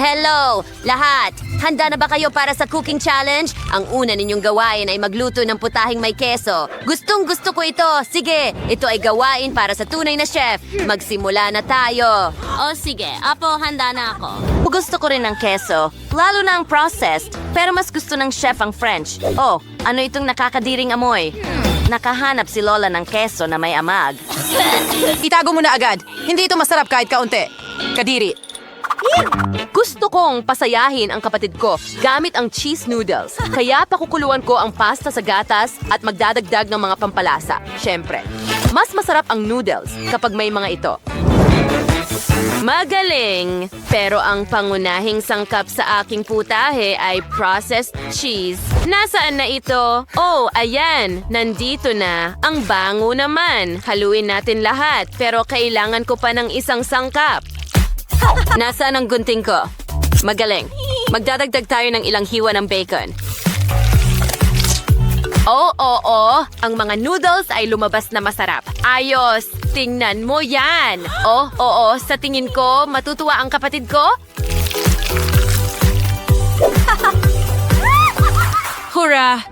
Hello, lahat! Handa na ba kayo para sa cooking challenge? Ang una ninyong gawain ay magluto ng putahing may keso. Gustong gusto ko ito. Sige, ito ay gawain para sa tunay na chef. Magsimula na tayo. O sige, Apo, handa na ako. Gusto ko rin ng keso, lalo na ang processed. Pero mas gusto ng chef ang French. Oh, ano itong nakakadiring amoy? Nakahanap si Lola ng keso na may amag. Itago mo na agad. Hindi ito masarap kahit kaunti. Kadiri. Gusto kong pasayahin ang kapatid ko gamit ang cheese noodles. Kaya pakukuluan ko ang pasta sa gatas at magdadagdag ng mga pampalasa. Siyempre, mas masarap ang noodles kapag may mga ito. Magaling! Pero ang pangunahing sangkap sa aking putahe ay processed cheese. Nasaan na ito? Oh, ayan! Nandito na. Ang bango naman. Haluin natin lahat, pero kailangan ko pa ng isang sangkap. Nasaan ang gunting ko? Magaling. Magdadagdag tayo ng ilang hiwa ng bacon. Oo. Ang mga noodles ay lumabas na masarap. Ayos! Tingnan mo yan! Oo. Sa tingin ko, matutuwa ang kapatid ko. Hurra!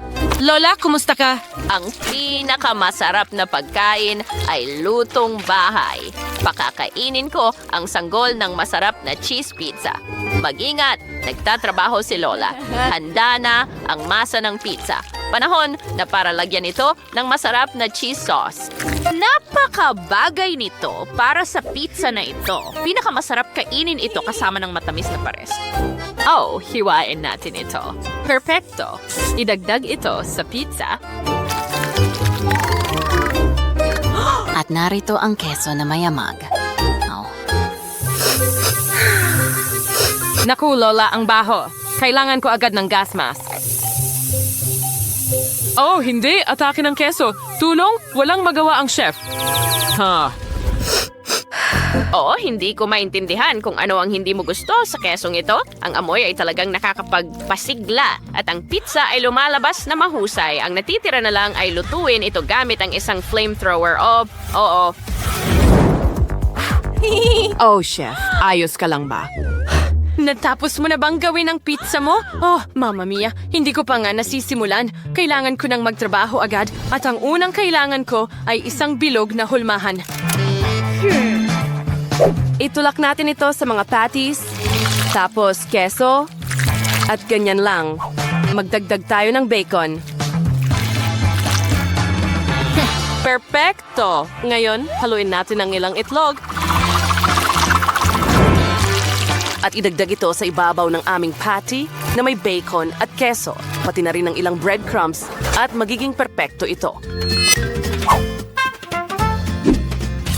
Lola, kumusta ka? Ang pinakamasarap na pagkain ay lutong bahay. Pakakainin ko ang sanggol ng masarap na cheese pizza. Mag-ingat, nagtatrabaho si Lola. Handa na ang masa ng pizza. Panahon na para lagyan ito ng masarap na cheese sauce. Napakabagay nito para sa pizza na ito. Pinakamasarap kainin ito kasama ng matamis na pares. Oh, hiwain natin ito. Perfecto. Idagdag ito sa pizza. At narito ang keso na may amag. Oh. Naku, Lola, ang baho. Kailangan ko agad ng gas mask. Oh, hindi. Atake ng keso. Tulong? Walang magawa ang chef. Oo, hindi ko maintindihan kung ano ang hindi mo gusto sa kesong ito. Ang amoy ay talagang nakakapagpasigla at ang pizza ay lumalabas na mahusay. Ang natitira na lang ay lutuin ito gamit ang isang flamethrower. Oo. Oh, chef. Ayos ka lang ba? Natapos mo na bang gawin ang pizza mo? Oh, Mamma Mia, hindi ko pa nga nasisimulan. Kailangan ko nang magtrabaho agad at ang unang kailangan ko ay isang bilog na hulmahan. Itulak natin ito sa mga patties, tapos keso, at ganyan lang. Magdagdag tayo ng bacon. Perfecto! Ngayon, haluin natin ang ilang itlog. At idagdag ito sa ibabaw ng aming patty na may bacon at keso, pati na rin ng ilang breadcrumbs at magiging perpekto ito.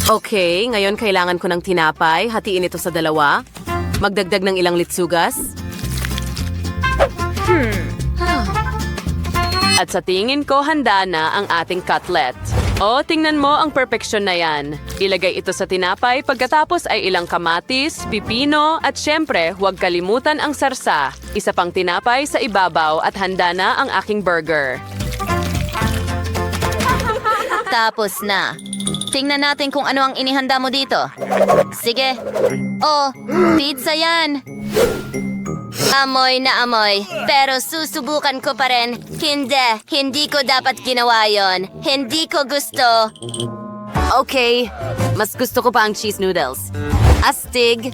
Okay, ngayon kailangan ko ng tinapay. Hatiin ito sa dalawa. Magdagdag ng ilang litsugas. At sa tingin ko, handa na ang ating cutlet. O, tingnan mo ang perfeksyon na yan. Ilagay ito sa tinapay, pagkatapos ay ilang kamatis, pipino, at syempre, huwag kalimutan ang sarsa. Isa pang tinapay sa ibabaw at handa na ang aking burger. Tapos na. Tingnan natin kung ano ang inihanda mo dito. Sige. Oh, pizza yan. Amoy na amoy. Pero susubukan ko pa rin. Hindi ko dapat ginawa yon. Hindi ko gusto. Okay, mas gusto ko pa ang cheese noodles. Astig.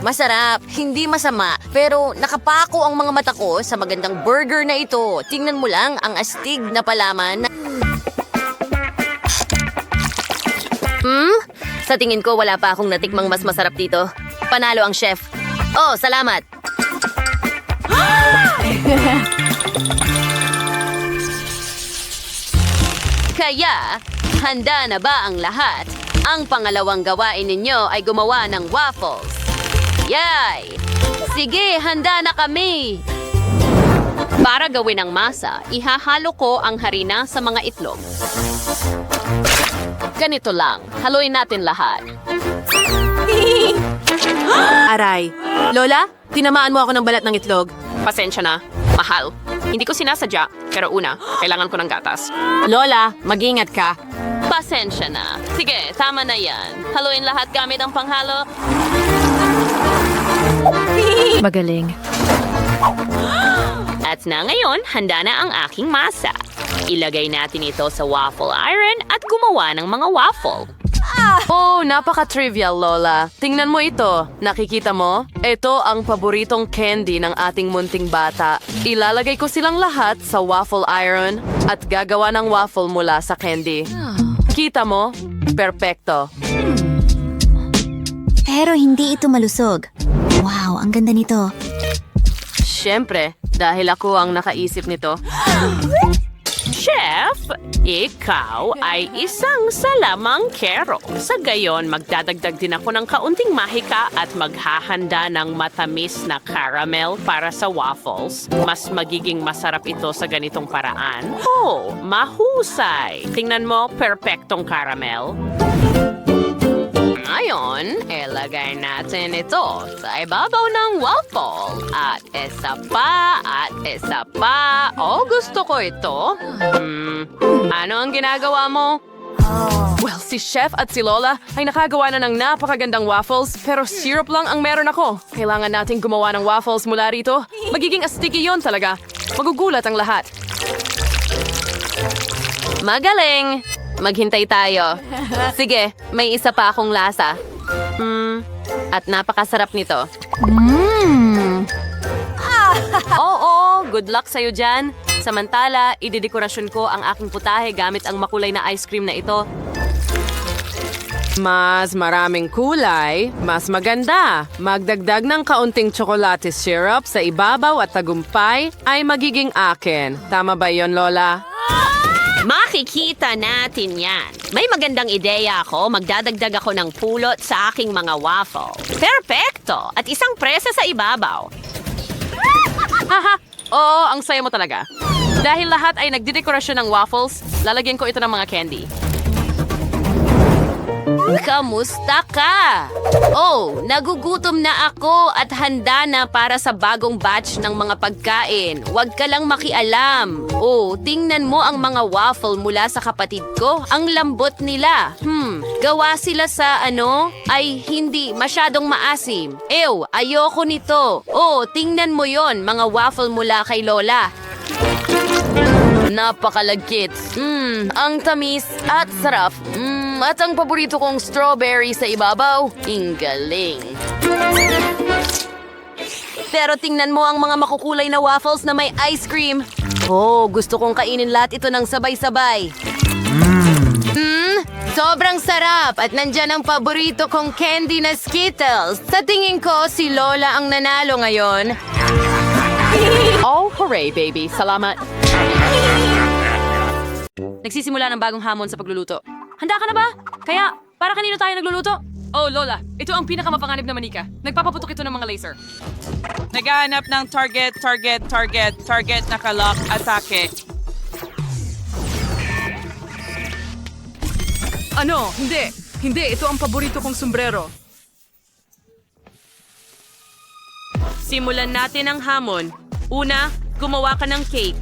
Masarap. Hindi masama. Pero nakapako ang mga mata ko sa magandang burger na ito. Tingnan mo lang ang astig na palaman. Sa tingin ko, wala pa akong natikmang mas masarap dito. Panalo ang chef. Oh, salamat! Kaya, handa na ba ang lahat? Ang pangalawang gawain ninyo ay gumawa ng waffles. Yay! Sige, handa na kami! Para gawin ang masa, ihahalo ko ang harina sa mga itlog. Ganito lang. Haluin natin lahat. Aray. Lola, tinamaan mo ako ng balat ng itlog. Pasensya na. Mahal. Hindi ko sinasadya. Pero una, kailangan ko ng gatas. Lola, mag-ingat ka. Pasensya na. Sige, tama na yan. Haluin lahat gamit ang panghalo. Magaling. At na ngayon, handa na ang aking masa. Ilagay natin ito sa waffle iron at gumawa ng mga waffle. Oh, napaka-trivial, Lola. Tingnan mo ito. Nakikita mo? Ito ang paboritong candy ng ating munting bata. Ilalagay ko silang lahat sa waffle iron at gagawa ng waffle mula sa candy. Kita mo? Perpekto. Pero hindi ito malusog. Wow, ang ganda nito. Siyempre, dahil ako ang nakaisip nito. Chef, ikaw ay isang salamang kero. Sa gayon, magdadagdag din ako ng kaunting mahika at maghahanda ng matamis na caramel para sa waffles. Mas magiging masarap ito sa ganitong paraan. Oh, mahusay! Tingnan mo, perpektong caramel. Ngayon, ilagay natin ito sa ibabaw ng waffle. At isa pa. Oh, gusto ko ito. Ano ang ginagawa mo? Well, si Chef at si Lola ay nakagawa na ng napakagandang waffles pero syrup lang ang meron ako. Kailangan nating gumawa ng waffles mula rito. Magiging sticky yon talaga. Magugulat ang lahat. Magaling! Maghintay tayo. Sige, may isa pa akong lasa. At napakasarap nito. Oo, good luck sa'yo dyan. Samantala, idedekorasyon ko ang aking putahe gamit ang makulay na ice cream na ito. Mas maraming kulay, mas maganda. Magdagdag ng kaunting tsokolate syrup sa ibabaw at tagumpay ay magiging akin. Tama ba yon, Lola? Makikita natin yan. May magandang ideya ako. Magdadagdag ako ng pulot sa aking mga waffle. Perpekto! At isang presa sa ibabaw. Haha! Oo, ang saya mo talaga. Dahil lahat ay nagdidekorasyon ng waffles, lalagyan ko ito ng mga candy. Kamusta ka? Oh, nagugutom na ako at handa na para sa bagong batch ng mga pagkain. Huwag ka lang makialam. Oh, tingnan mo ang mga waffle mula sa kapatid ko. Ang lambot nila. Gawa sila sa ay hindi masyadong maasim. Ew, ayoko nito. Oh, tingnan mo yon, mga waffle mula kay Lola. Napakalagkit. Ang tamis at sarap. At ang paborito kong strawberry sa ibabaw. Galing. Pero tingnan mo ang mga makukulay na waffles na may ice cream. Oh, gusto kong kainin lahat ito ng sabay-sabay. Sobrang sarap at nandyan ang paborito kong candy na Skittles. Sa tingin ko, si Lola ang nanalo ngayon. Oh, hooray, baby. Salamat. Nagsisimula ng bagong hamon sa pagluluto. Handa ka na ba? Kaya, para kanino tayo nagluluto? Oh, Lola, ito ang pinakamapanganib na manika. Nagpapaputok ito ng mga laser. Naghahanap ng target, nakalock, atake. Ano? Hindi. Hindi, ito ang paborito kong sombrero. Simulan natin ang hamon. Una, gumawa ka ng cake.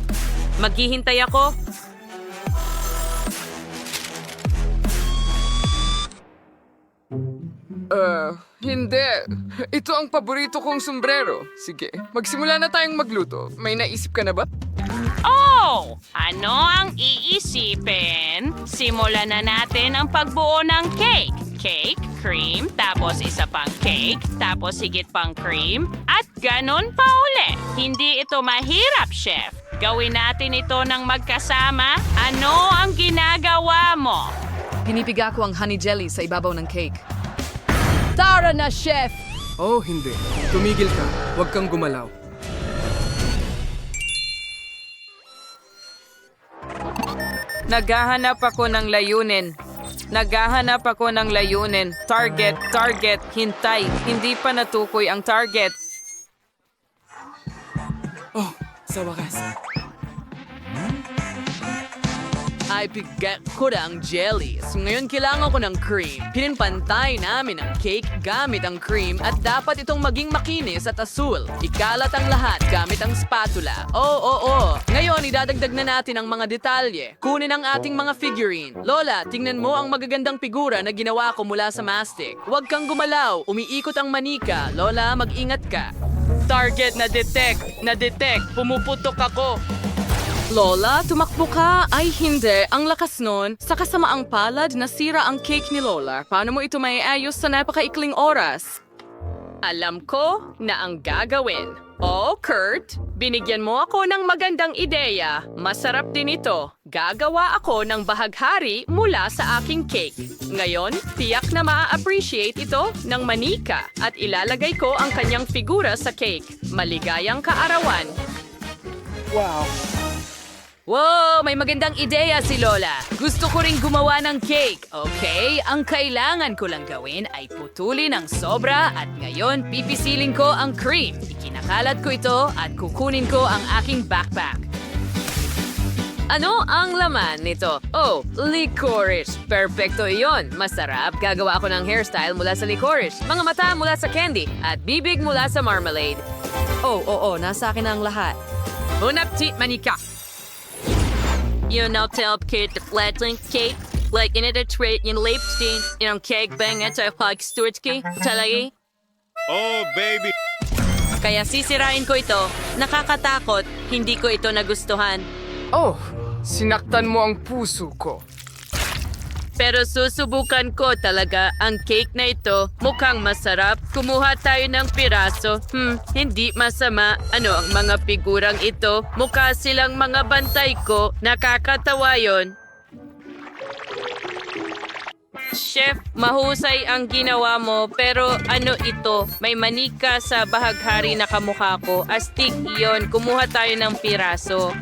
Maghihintay ako. Hindi. Ito ang paborito kong sombrero. Sige, magsimula na tayong magluto. May naisip ka na ba? Oh! Ano ang iisipin? Simulan na natin ang pagbuo ng cake. Cake, cream, tapos isa pang cake, tapos higit pang cream, at ganon pa uli. Hindi ito mahirap, Chef. Gawin natin ito ng magkasama. Ano ang ginagawa mo? Pinipiga ko ang honey jelly sa ibabaw ng cake. Tara na, Chef! Oh, hindi. Tumigil ka. Huwag kang gumalaw. Naghahanap ako ng layunin. Target, hintay. Hindi pa natukoy ang target. Oh, sa wakas. Ay, bigat ko na ang jellies. Ngayon kailangan ko ng cream. Pininpantay namin ang cake gamit ang cream at dapat itong maging makinis at asul. Ikalat ang lahat gamit ang spatula. Oo. Ngayon, idadagdag na natin ang mga detalye. Kunin ang ating mga figurine. Lola, tingnan mo ang magagandang figura na ginawa ko mula sa mastic. Huwag kang gumalaw. Umiikot ang manika. Lola, mag-ingat ka. Target na detect. Pumuputok ako. Lola, tumakbo ka. Ay, hindi. Ang lakas nun. Sa kasamaang palad, nasira ang cake ni Lola. Paano mo ito maiayos sa napakaikling oras? Alam ko na ang gagawin. Oh, Kurt, binigyan mo ako ng magandang ideya. Masarap din ito. Gagawa ako ng bahaghari mula sa aking cake. Ngayon, tiyak na maa-appreciate ito ng manika at ilalagay ko ang kanyang figura sa cake. Maligayang kaarawan. Wow, may magandang ideya si Lola. Gusto ko ring gumawa ng cake. Okay, ang kailangan ko lang gawin ay putulin ang sobra at ngayon pipisilin ko ang cream. Ikinakalat ko ito at kukunin ko ang aking backpack. Ano ang laman nito? Oh, licorice. Perfecto iyon. Masarap. Gagawa ako ng hairstyle mula sa licorice, mga mata mula sa candy, at bibig mula sa marmalade. Oo, nasa akin ang lahat. Hunapti manika. You know, tell Kate the flatling cake, like in it a trait in Leipstein, in cake bang at a pug sturtski, talagi. Oh, baby. Kaya sisirain ko ito. Nakakatakot, hindi ko ito nagustuhan. Oh, sinaktan mo ang puso ko. Pero susubukan ko talaga ang cake na ito. Mukhang masarap. Kumuha tayo ng piraso. Hindi masama. Ano ang mga figurang ito? Mukha silang mga bantay ko. Nakakatawa yon. Chef, mahusay ang ginawa mo. Pero ano ito? May manika sa bahaghari na kamukha ko. Astig iyon. Kumuha tayo ng piraso.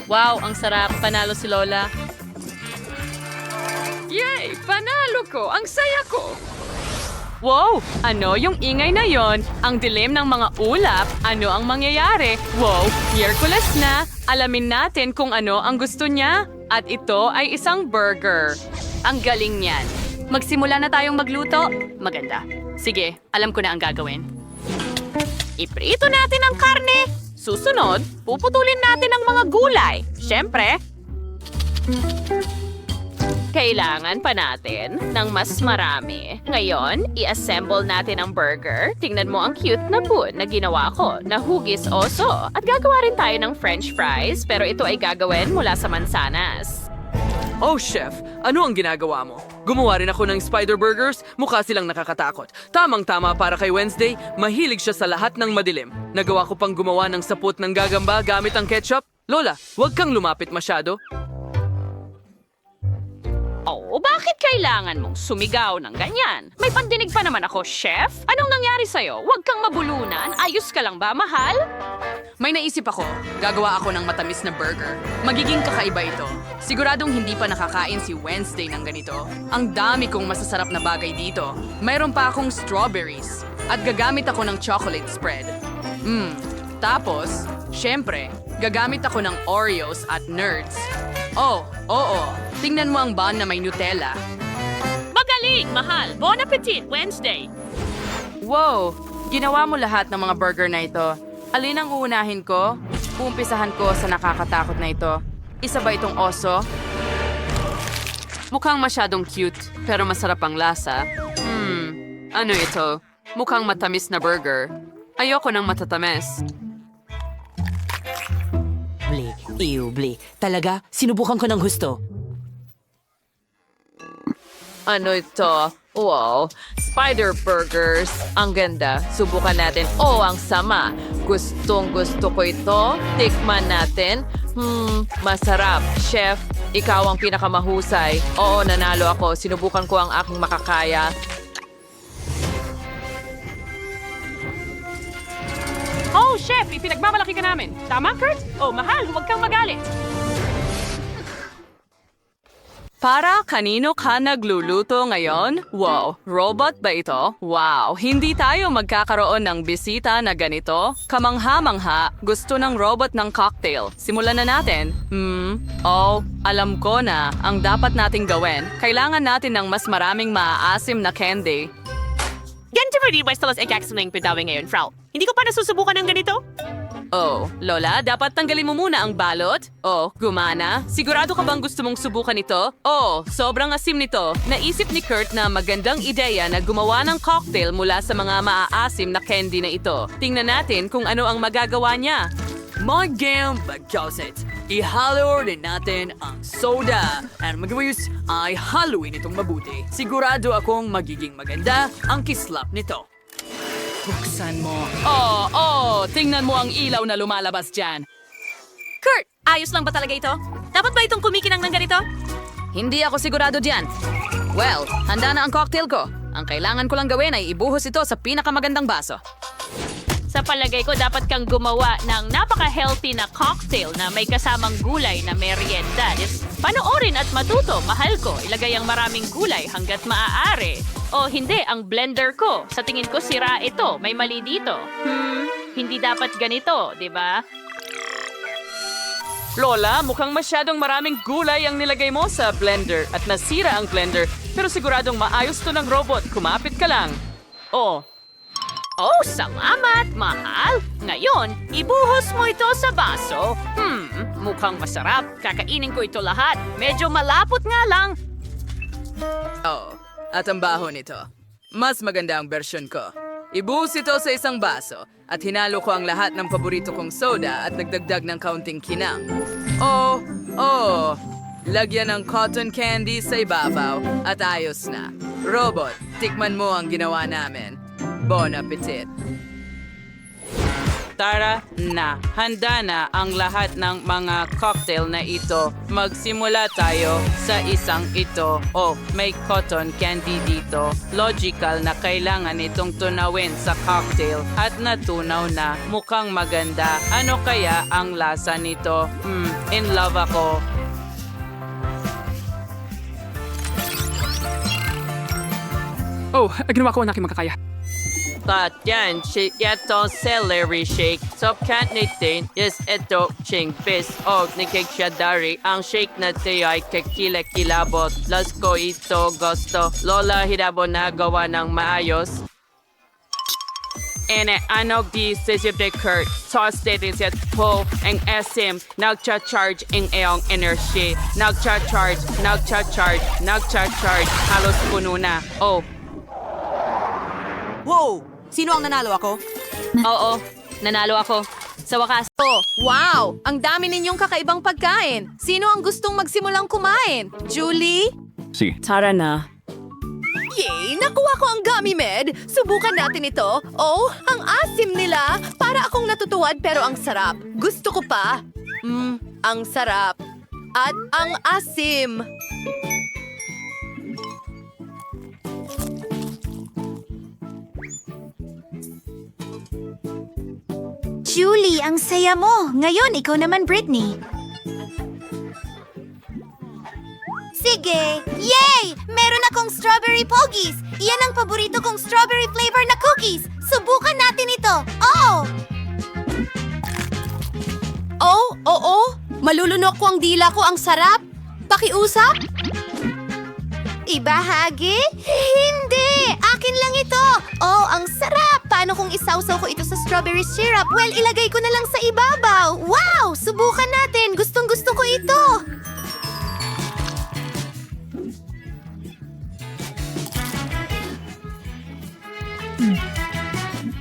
Wow, ang sarap. Panalo si Lola. Yay! Panalo ko! Ang saya ko! Wow! Ano yung ingay na yon? Ang dilim ng mga ulap? Ano ang mangyayari? Wow! Miyerkules na! Alamin natin kung ano ang gusto niya. At ito ay isang burger. Ang galing niyan. Magsimula na tayong magluto? Maganda. Sige, alam ko na ang gagawin. Iprito natin ang karne. Susunod, puputulin natin ang mga gulay. Siyempre, kailangan pa natin ng mas marami. Ngayon, i-assemble natin ang burger. Tingnan mo ang cute na bun na ginawa ko na hugis oso. At gagawa rin tayo ng french fries, pero ito ay gagawin mula sa mansanas. Oh, chef, ano ang ginagawa mo? Gumawa rin ako ng spider burgers, mukha silang nakakatakot. Tamang-tama para kay Wednesday, mahilig siya sa lahat ng madilim. Nagawa ko pang gumawa ng sapot ng gagamba gamit ang ketchup. Lola, huwag kang lumapit masyado. Oh, bakit kailangan mong sumigaw ng ganyan? May pandinig pa naman ako, chef. Anong nangyari sa'yo? Huwag kang mabulunan. Ayos ka lang ba, mahal? May naisip ako. Gagawa ako ng matamis na burger. Magiging kakaiba ito. Siguradong hindi pa nakakain si Wednesday ng ganito. Ang dami kong masasarap na bagay dito. Mayroon pa akong strawberries. At gagamit ako ng chocolate spread. Tapos, syempre, gagamit ako ng Oreos at Nerds. Oh, oo. Tingnan mo ang bun na may Nutella. Magaling, mahal. Bon appetit, Wednesday. Wow! Ginawa mo lahat ng mga burger na ito. Alin ang uunahin ko? Uumpisahan ko sa nakakatakot na ito. Isa ba itong oso? Mukhang masyadong cute, pero masarap ang lasa. Ano ito? Mukhang matamis na burger. Ayoko ng matatamis. Bli. Talaga, sinubukan ko ng husto. Ano ito? Wow, spider burgers. Ang ganda. Subukan natin. Oh, ang sama. Gustong-gusto ko ito. Tikman natin. Masarap. Chef, ikaw ang pinakamahusay. Oo, nanalo ako. Sinubukan ko ang aking makakaya. Oh, chef! Ipinagmamalaki ka namin. Tama, Kurt? Oh, mahal, huwag kang magalit. Para kanino ka nagluluto ngayon? Wow, robot ba ito? Wow, hindi tayo magkakaroon ng bisita na ganito? Kamangha-mangha, gusto ng robot ng cocktail. Simulan na natin. Alam ko na ang dapat nating gawin. Kailangan natin ng mas maraming maaasim na candy. Ganito ba di Westeros ay kakasuling pidawin ngayon, Frau? Hindi ko pa nasusubukan ng ganito? Oh, Lola, dapat tanggalin mo muna ang balot. Oh, gumana. Sigurado ka bang gusto mong subukan ito? Oh, sobrang asim nito. Naisip ni Kurt na magandang ideya na gumawa ng cocktail mula sa mga maaasim na candy na ito. Tingnan natin kung ano ang magagawa niya. Magam bagkasit. Ihalo rin natin ang soda. At magawis ay haluin itong mabuti. Sigurado akong magiging maganda ang kislap nito. Buksan mo. Tingnan mo ang ilaw na lumalabas dyan. Kurt, ayos lang ba talaga ito? Dapat ba itong kumikinang ng ganito? Hindi ako sigurado diyan. Well, handa na ang cocktail ko. Ang kailangan ko lang gawin ay ibuhos ito sa pinakamagandang baso. Sa palagay ko, dapat kang gumawa ng napaka-healthy na cocktail na may kasamang gulay na merienda. Panoorin at matuto, mahal ko. Ilagay ang maraming gulay hanggat maaari. O hindi, ang blender ko. Sa tingin ko, sira ito. May mali dito. Hindi dapat ganito, di ba? Lola, mukhang masyadong maraming gulay ang nilagay mo sa blender at nasira ang blender. Pero siguradong maayos to ng robot. Kumapit ka lang. Oh, salamat, mahal. Ngayon, ibuhos mo ito sa baso. Mukhang masarap. Kakainin ko ito lahat. Medyo malapot nga lang. Oh, at ang baho nito. Mas maganda ang version ko. Ibuhos ito sa isang baso at hinalo ko ang lahat ng paborito kong soda at nagdagdag ng kaunting kinang. Lagyan ng cotton candy sa ibabaw at ayos na. Robot, tikman mo ang ginawa namin. Bon appetit! Tara na, handa na ang lahat ng mga cocktail na ito. Magsimula tayo sa isang ito. Oh, may cotton candy dito. Logical na kailangan itong tunawin sa cocktail at natunaw na. Mukhang maganda. Ano kaya ang lasa nito? In love ako. Ginawa ko ang aking makakaya. Yan, ito celery shake. Subkan natin is ito ching fish o nikiksyadari. Ang shake na tayo ay kakilakilabot. Las ko ito gusto. Lola, hirabo na gawa ng maayos. And anog di sisip Kurt. Toss natin siya po ang SM. Nagcha-charge ang iyong energy. Nagcha-charge. Halos puno na. Oh. Wow! Sino ang nanalo ako? Oo, nanalo ako. Sa wakas. Wow! Ang dami ninyong kakaibang pagkain. Sino ang gustong magsimulang kumain? Julie? Tara na. Yay! Nakuha ko ang gummy med. Subukan natin ito. Oh, ang asim nila. Para akong natutuwad pero ang sarap. Gusto ko pa. Ang sarap. At ang asim. Julie, ang saya mo. Ngayon, ikaw naman, Britney. Sige! Yay! Meron akong strawberry pogies! Iyan ang paborito kong strawberry flavor na cookies! Subukan natin ito! Oo. Malulunok ko ang dila ko. Ang sarap. Pakiusap? Ibahagi? Hindi! Akin lang ito! Oh, ang sarap! Paano kung isawsaw ko ito sa strawberry syrup? Well, ilagay ko na lang sa ibabaw! Wow! Subukan natin! Gustong-gusto ko ito!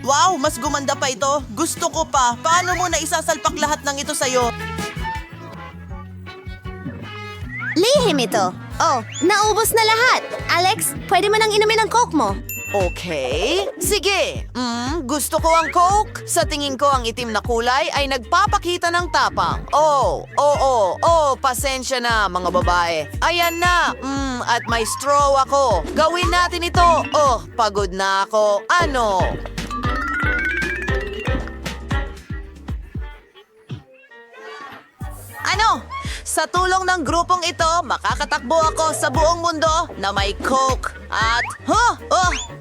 Wow, mas gumanda pa ito. Gusto ko pa. Paano mo na isasalpak lahat ng ito sa'yo? Lihim ito. Oh, naubos na lahat. Alex, pwede mo nang inumin ang Coke mo. Okay. Sige. Gusto ko ang Coke. Sa tingin ko ang itim na kulay ay nagpapakita ng tapang. Pasensya na mga babae. Ayan na. At may straw ako. Gawin natin ito. Oh, pagod na ako. Ano? Sa tulong ng grupong ito, makakatakbo ako sa buong mundo na may Coke. At,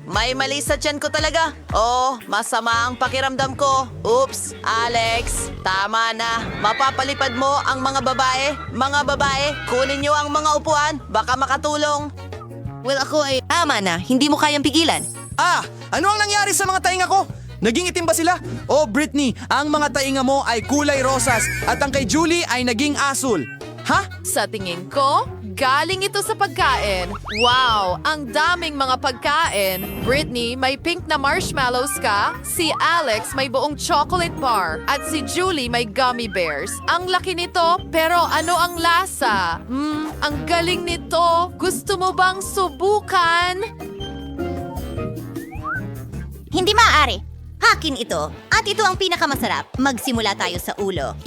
may mali sa tiyan ko talaga. Masama ang pakiramdam ko. Oops, Alex, tama na. Mapapalipad mo ang mga babae. Mga babae, kunin niyo ang mga upuan. Baka makatulong. Well, ako ay tama na. Hindi mo kayang pigilan. Ano ang nangyari sa mga tainga ko? Naging itim ba sila? Oh, Britney, ang mga tainga mo ay kulay rosas at ang kay Julie ay naging asul. Ha? Sa tingin ko, galing ito sa pagkain. Wow, ang daming mga pagkain. Britney, may pink na marshmallows ka. Si Alex may buong chocolate bar. At si Julie may gummy bears. Ang laki nito, pero ano ang lasa? Ang galing nito. Gusto mo bang subukan? Hindi maaari. Hakin ito. At ito ang pinakamasarap. Magsimula tayo sa ulo.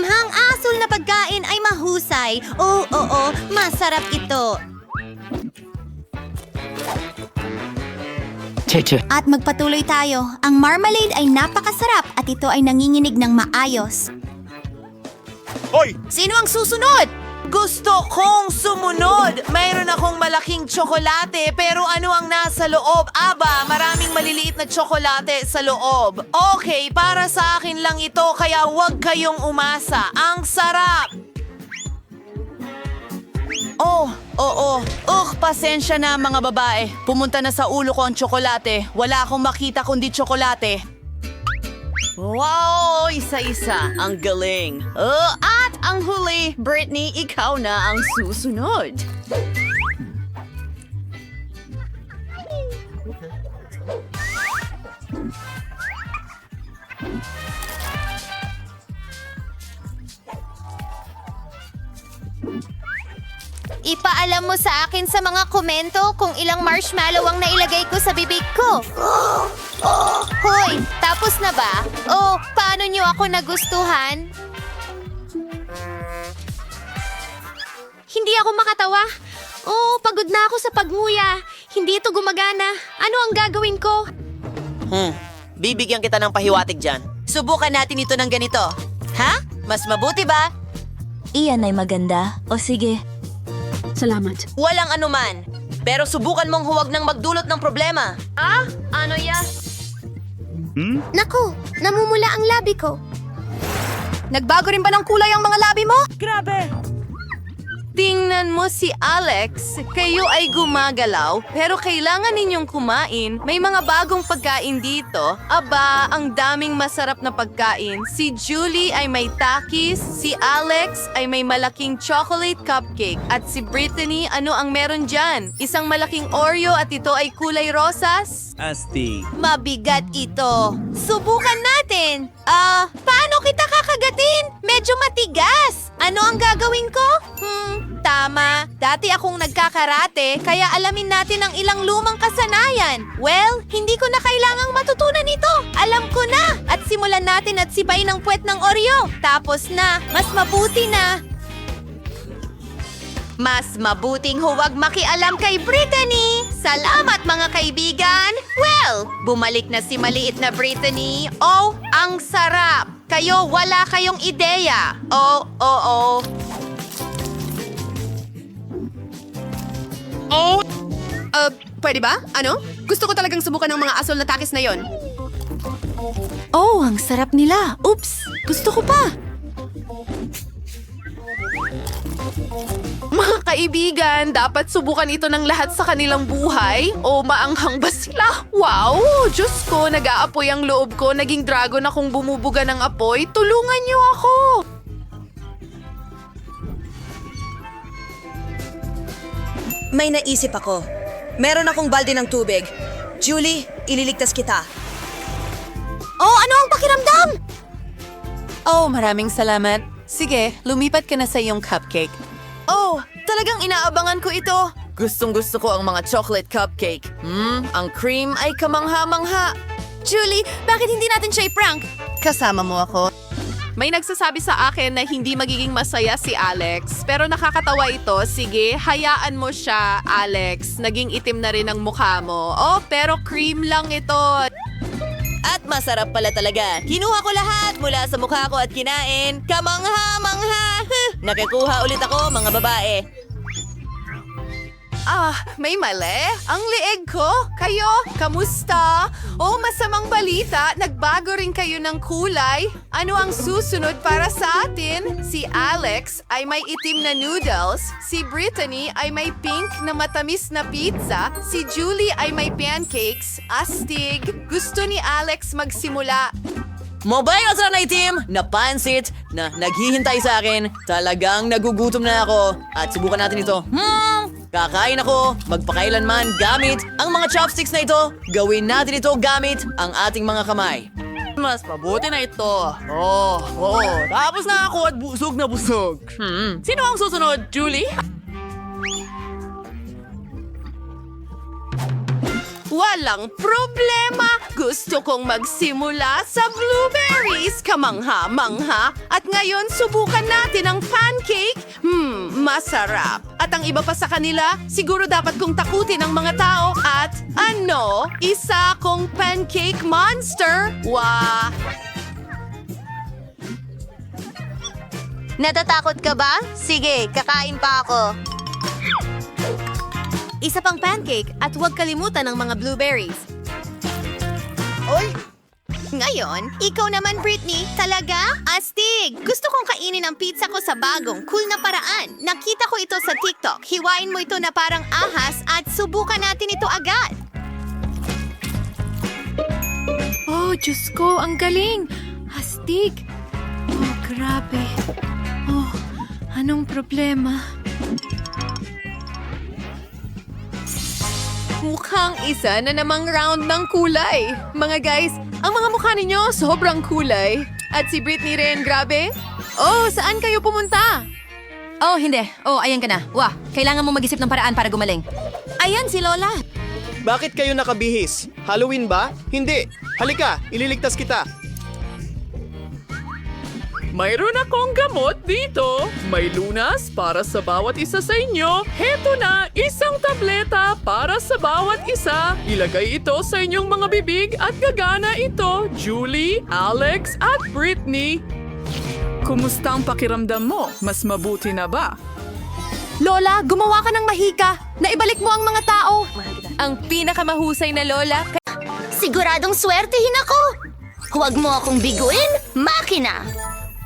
Ang asul na pagkain ay mahusay. Oo, masarap ito. At magpatuloy tayo. Ang marmalade ay napakasarap at ito ay nanginginig ng maayos. Hoy! Sino ang susunod? Gusto kong sumunod. Mayroon akong malaking tsokolate, pero ano ang nasa loob? Aba, maraming maliliit na tsokolate sa loob. Okay, para sa akin lang ito, kaya huwag kayong umasa. Ang sarap! Oh, oo. Pasensya na mga babae. Pumunta na sa ulo ko ang tsokolate. Wala akong makita kundi tsokolate. Wow! Isa-isa. Ang galing. At ang huli, Britney, ikaw na ang susunod. Ipaalam mo sa akin sa mga komento kung ilang marshmallow ang nailagay ko sa bibig ko. Hoy, tapos na ba? Paano niyo ako nagustuhan? Hindi ako makatawa. Pagod na ako sa pagmuya. Hindi ito gumagana. Ano ang gagawin ko? Bibigyan kita ng pahiwatig dyan. Subukan natin ito ng ganito. Ha? Mas mabuti ba? Iyan ay maganda. O sige. Walang anuman. Pero subukan mong huwag nang magdulot ng problema. Ano yan? Naku, namumula ang labi ko. Nagbago rin ba ng kulay ang mga labi mo? Tingnan mo si Alex. Kayo ay gumagalaw, pero kailangan ninyong kumain. May mga bagong pagkain dito. Aba, ang daming masarap na pagkain. Si Julie ay may takis, si Alex ay may malaking chocolate cupcake, at si Brittany, ano ang meron dyan? Isang malaking Oreo at ito ay kulay rosas? Asti. Mabigat ito. Subukan natin. Paano kita kakagatin? Medyo matigas. Ano ang gagawin ko? Tama. Dati akong nagkakarate, kaya alamin natin ang ilang lumang kasanayan. Well, hindi ko na kailangang matutunan ito. Alam ko na. At simulan natin at sipain ang puwet ng Oreo. Tapos na. Mas mabuti na. Mas mabuting huwag makialam kay Brittany. Salamat mga kaibigan. Well, bumalik na si maliit na Brittany. Ang sarap. Kayo wala kayong ideya. Pwede ba? Ano? Gusto ko talagang subukan ng mga asol na takis na yon. Ang sarap nila. Oops! Gusto ko pa! Mga kaibigan, dapat subukan ito ng lahat sa kanilang buhay. Maanghang ba sila? Wow! Diyos ko, nag-aapoy ang loob ko. Naging dragon akong bumubuga ng apoy. Tulungan niyo ako! May naisip ako. Meron akong balde ng tubig. Julie, ililigtas kita. Ano ang pakiramdam? Maraming salamat. Sige, lumipat ka na sa iyong cupcake. Talagang inaabangan ko ito. Gustong-gusto ko ang mga chocolate cupcake. Ang cream ay kamangha-mangha. Julie, bakit hindi natin siya i-prank? Kasama mo ako. May nagsasabi sa akin na hindi magiging masaya si Alex. Pero nakakatawa ito. Sige, hayaan mo siya, Alex. Naging itim na rin ang mukha mo. Pero cream lang ito. At masarap pala talaga. Kinuha ko lahat mula sa mukha ko at kinain. Kamangha-mangha! Nakikuha ulit ako, mga babae. May mali? Ang lieg ko? Kayo? Kamusta? Oh, masamang balita. Nagbago rin kayo ng kulay. Ano ang susunod para sa atin? Si Alex ay may itim na noodles. Si Brittany ay may pink na matamis na pizza. Si Julie ay may pancakes. Astig. Gusto ni Alex magsimula. Mobile at na itim na pansit na naghihintay sa akin. Talagang nagugutom na ako. At subukan natin ito. Kakain ako magpakailanman gamit ang mga chopsticks na ito. Gawin natin ito gamit ang ating mga kamay. Mas mabuti na ito. Oo. Tapos na ako at busog na busog. Sino ang susunod, Julie? Walang problema! Gusto kong magsimula sa blueberries, kamangha-mangha. At ngayon, subukan natin ang pancake. Masarap. At ang iba pa sa kanila, siguro dapat kong takutin ang mga tao. At ano? Isa akong pancake monster. Wah! Natatakot ka ba? Sige, kakain pa ako. Isa pang pancake at huwag kalimutan ng mga blueberries. Oy! Ngayon, ikaw naman, Britney. Talaga? Astig! Gusto kong kainin ang pizza ko sa bagong, cool na paraan. Nakita ko ito sa TikTok. Hiwain mo ito na parang ahas at subukan natin ito agad. Oh, Diyos ko, ang galing! Astig! Oh, grabe. Oh, anong problema? Mukhang isa na namang round ng kulay. Mga guys, ang mga mukha ninyo sobrang kulay. At si Britney rin, grabe. Oh, saan kayo pumunta? Oh, hindi. Oh, ayan ka na. Wah, kailangan mo mag-isip ng paraan para gumaling. Ayan si Lola. Bakit kayo nakabihis? Halloween ba? Hindi. Halika, ililigtas kita. Mayroon akong gamot dito. May lunas para sa bawat isa sa inyo. Heto na, isang tableta para sa bawat isa. Ilagay ito sa inyong mga bibig at gagana ito, Julie, Alex at Britney. Kumusta ang pakiramdam mo? Mas mabuti na ba? Lola, gumawa ka ng mahika. Naibalik mo ang mga tao. Ang pinakamahusay na Lola. Siguradong swertehin ako. Huwag mo akong biguin, makina.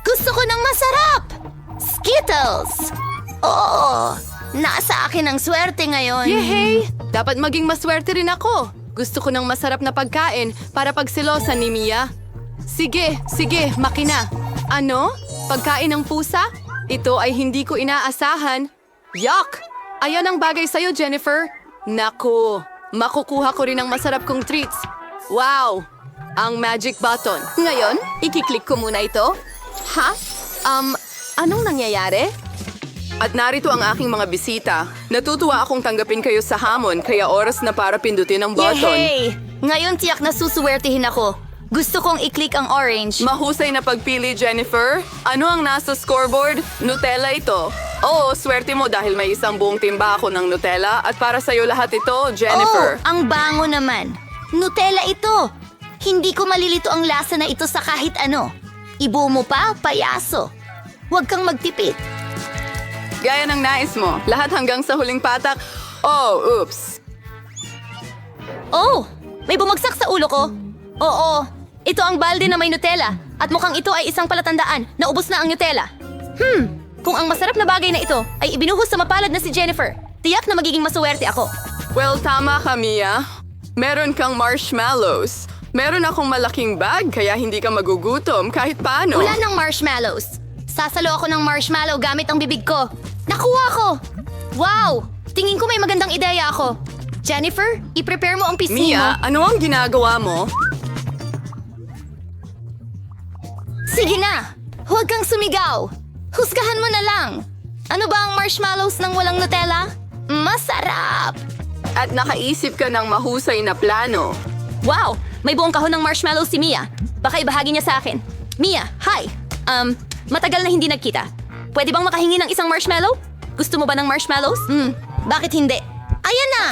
Gusto ko ng masarap! Skittles! Oo! Nasa akin ang swerte ngayon. Yehey! Dapat maging maswerte rin ako. Gusto ko ng masarap na pagkain para pagsilosan ni Mia. Sige, makina. Ano? Pagkain ng pusa? Ito ay hindi ko inaasahan. Yuck! Ayan ang bagay sa'yo, Jennifer. Naku, makukuha ko rin ang masarap kong treats. Wow! Ang magic button. Ngayon, ikiklik ko muna ito. Ha? Anong nangyayari? At narito ang aking mga bisita. Natutuwa akong tanggapin kayo sa hamon, kaya oras na para pindutin ang button. Yehey! Ngayon tiyak na susuwertihin ako. Gusto kong i-click ang orange. Mahusay na pagpili, Jennifer. Ano ang nasa scoreboard? Nutella ito. Oo, swerte mo dahil may isang buong timba ako ng Nutella at para sa'yo lahat ito, Jennifer. Oh, ang bango naman. Nutella ito. Hindi ko malilito ang lasa na ito sa kahit ano. Ibu mo pa, payaso. Huwag kang magtipid. Gaya ng nais mo. Lahat hanggang sa huling patak. Oh, oops. Oh, may bumagsak sa ulo ko. Oo, ito ang balde na may Nutella. At mukhang ito ay isang palatandaan na ubos na ang Nutella. Kung ang masarap na bagay na ito ay ibinuhos sa mapalad na si Jennifer, tiyak na magiging masuwerte ako. Well, tama ka, Mia. Meron kang marshmallows. Meron akong malaking bag, kaya hindi ka magugutom kahit paano. Wala ng marshmallows. Sasalo ako ng marshmallow gamit ang bibig ko. Nakuha ko! Wow! Tingin ko may magandang ideya ako. Jennifer, i-prepare mo ang pisngi mo. Mia, ano ang ginagawa mo? Sige na! Huwag kang sumigaw! Husgahan mo na lang! Ano ba ang marshmallows ng walang Nutella? Masarap! At nakaisip ka ng mahusay na plano. Wow! May buong kahon ng marshmallows si Mia. Baka ibahagi niya sa akin. Mia, hi! Matagal na hindi nagkita. Pwede bang makahingi ng isang marshmallow? Gusto mo ba ng marshmallows? Bakit hindi? Ayan na!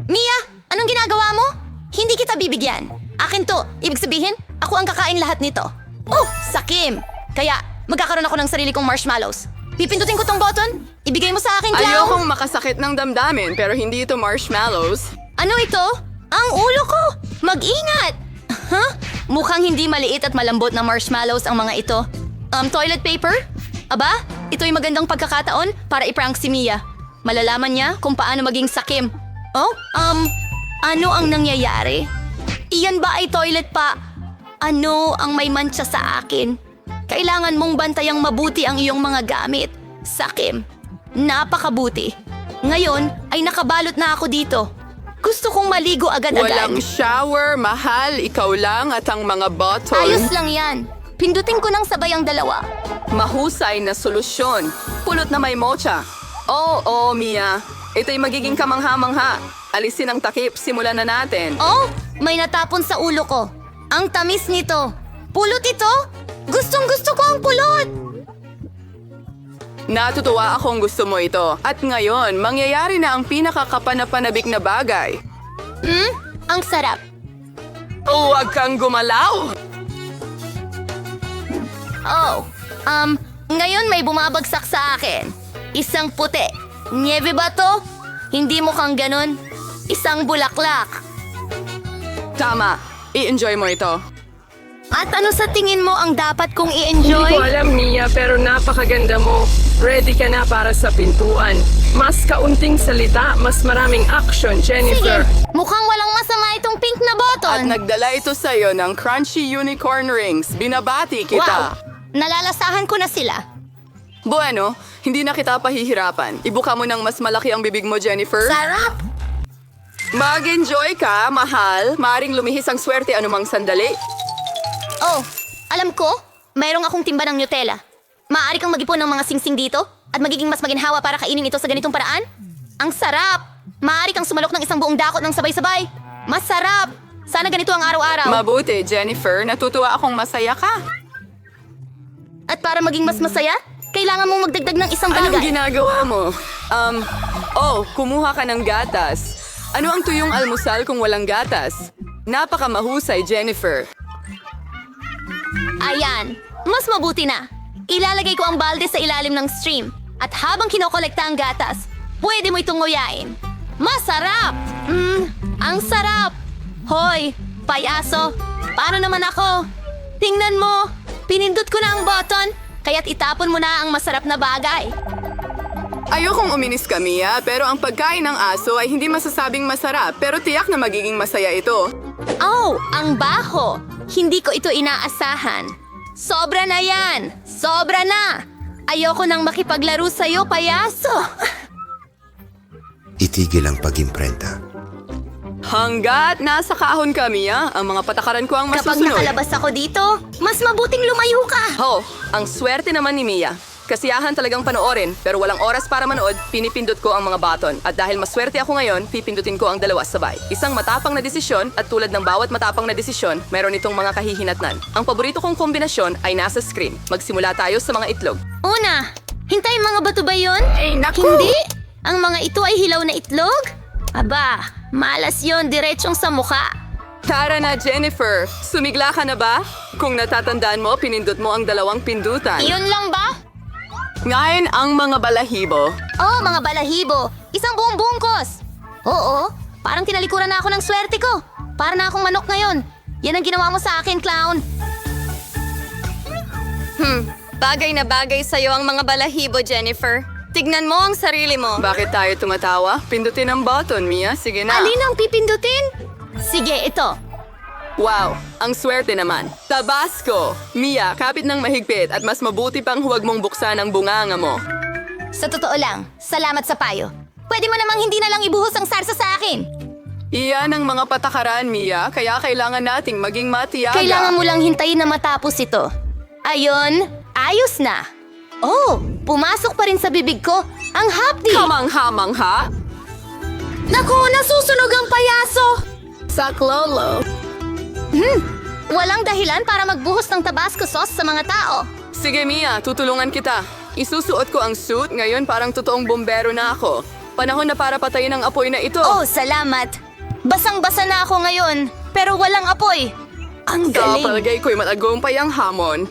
Mia, anong ginagawa mo? Hindi kita bibigyan. Akin to. Ibig sabihin, ako ang kakain lahat nito. Oh, sakim! Kaya, magkakaroon ako ng sarili kong marshmallows. Pipindutin ko tong button, Ibigay mo sa akin, clown! Ayokong makasakit ng damdamin pero hindi ito marshmallows. Ano ito? Ang ulo ko! Mag-ingat! Huh? Mukhang hindi maliit at malambot na marshmallows ang mga ito. Toilet paper? Aba, ito'y magandang pagkakataon para iprank si Mia. Malalaman niya kung paano maging sakim. Oh, ano ang nangyayari? Iyan ba ay toilet pa? Ano ang may mantsa sa akin? Kailangan mong bantayang mabuti ang iyong mga gamit. Sakim. Napakabuti. Ngayon ay nakabalot na ako dito. Gusto kong maligo agad-agad. Walang shower, mahal, ikaw lang at ang mga bottle. Ayos lang yan. Pindutin ko ng sabay ang dalawa. Mahusay na solusyon. Pulot na may mocha. Oo, Mia. Ito'y magiging kamangha-mangha. Alisin ang takip, simulan na natin. Oh, may natapon sa ulo ko. Ang tamis nito. Pulot ito? Gustong-gusto ko ang pulot. Natutuwa akong gusto mo ito. At ngayon, mangyayari na ang pinakakapanapanabik na bagay. Ang sarap. Huwag kang gumalaw! Oh, ngayon may bumabagsak sa akin. Isang puti. Niebe ba to? Hindi mukhang ganun. Isang bulaklak. Tama, i-enjoy mo ito. At ano sa tingin mo ang dapat kong i-enjoy? alam, Mia, pero napakaganda mo. Ready ka na para sa pintuan. Mas kaunting salita, mas maraming action, Sige, Jennifer. mukhang walang masama itong pink na At button. nagdala ito sa'yo ng crunchy unicorn rings. Binabati Wow, kita. nalalasahan ko na sila. Bueno, hindi na kita pahihirapan. Ibuka mo ng mas malaki ang bibig mo, Jennifer. Sarap! Mag-enjoy ka, mahal. Maaring lumihis ang swerte anumang sandali. Oh, alam ko, mayroong akong timba ng Nutella. Maaari kang mag-ipon ng mga singsing dito at magiging mas maginhawa para kainin ito sa ganitong paraan? Ang sarap! Maaari kang sumalok ng isang buong dakot ng sabay-sabay. Masarap! Sana ganito ang araw-araw. Mabuti, Jennifer. Natutuwa akong masaya ka. At para maging mas masaya, kailangan mong magdagdag ng isang Anong bagay. ginagawa mo? Kumuha ka ng gatas. Ano ang tuyong almusal kung walang gatas? Napakamahusay, Jennifer. Ayan, mas mabuti na. Ilalagay ko ang balde sa ilalim ng stream. At habang kinokolekta ang gatas, pwede mo itong nguyain. Masarap! Ang sarap! Hoy, payaso, paano naman ako? Tingnan mo, pinindot ko na ang button, kaya't itapon mo na ang masarap na bagay. Ayokong uminis ka, Mia, pero ang pagkain ng aso ay hindi masasabing masarap, pero tiyak na magiging masaya ito. Oh, ang baho! Hindi ko ito inaasahan. Sobra na yan! Sobra na! Ayoko nang makipaglaro sa'yo, payaso! Itigil ang pag-imprenta. Hanggat nasa kahon ka, Mia, ang mga patakaran ko ang Kapag masusunod. nakalabas ako dito, mas mabuting lumayo ka! Oh, ang swerte naman ni Mia. Kasiyahan talagang panoorin, pero walang oras para manood, pinipindot ko ang mga button. At dahil maswerte ako ngayon, pipindutin ko ang dalawa sabay. Isang matapang na desisyon at tulad ng bawat matapang na desisyon, meron itong mga kahihinatnan. Ang paborito kong kombinasyon ay nasa screen. Magsimula tayo sa mga itlog. Una, hintay mga bato ba yun? naku! Hindi! Ang mga ito ay hilaw na itlog? Aba, malas yon diretsong sa mukha. Tara na, Jennifer. Sumigla ka na ba? Kung natatandaan mo, pinindot mo ang dalawang pindutan. Iyon lang ba? Ngayon ang mga balahibo. Oh, mga balahibo! Isang buong bungkos! Oo, parang tinalikuran na ako ng swerte ko. Para na akong manok ngayon. Yan ang ginawa mo sa akin, clown. Bagay na bagay sa'yo ang mga balahibo, Jennifer. Tignan mo ang sarili mo. Bakit tayo tumatawa? Pindutin ang button, Mia. Sige na. Alin ang pipindutin? Sige, ito. Wow, ang swerte naman. Tabasco! Mia, kapit ng mahigpit at mas mabuti pang huwag mong buksan ang bunganga mo. Sa totoo lang, salamat sa payo. Pwede mo namang hindi na lang ibuhos ang sarsa sa akin. Iyan ang mga patakaran, Mia, kaya kailangan nating maging matiyaga. Kailangan mo lang hintayin na matapos ito. Ayon, ayos na. Oh, pumasok pa rin sa bibig ko ang hapdi. Kamangha-mangha? Naku, nasusunog ang payaso! Saklolo. Walang dahilan para magbuhos ng Tabasco sauce sa mga tao. Sige, Mia, tutulungan kita. Isusuot ko ang suit, ngayon parang totoong bombero na ako. Panahon na para patayin ang apoy na ito. Oh, salamat. Basang-basa na ako ngayon, pero walang apoy. Ang Sa galing. palagay ko'y matagumpay ang hamon.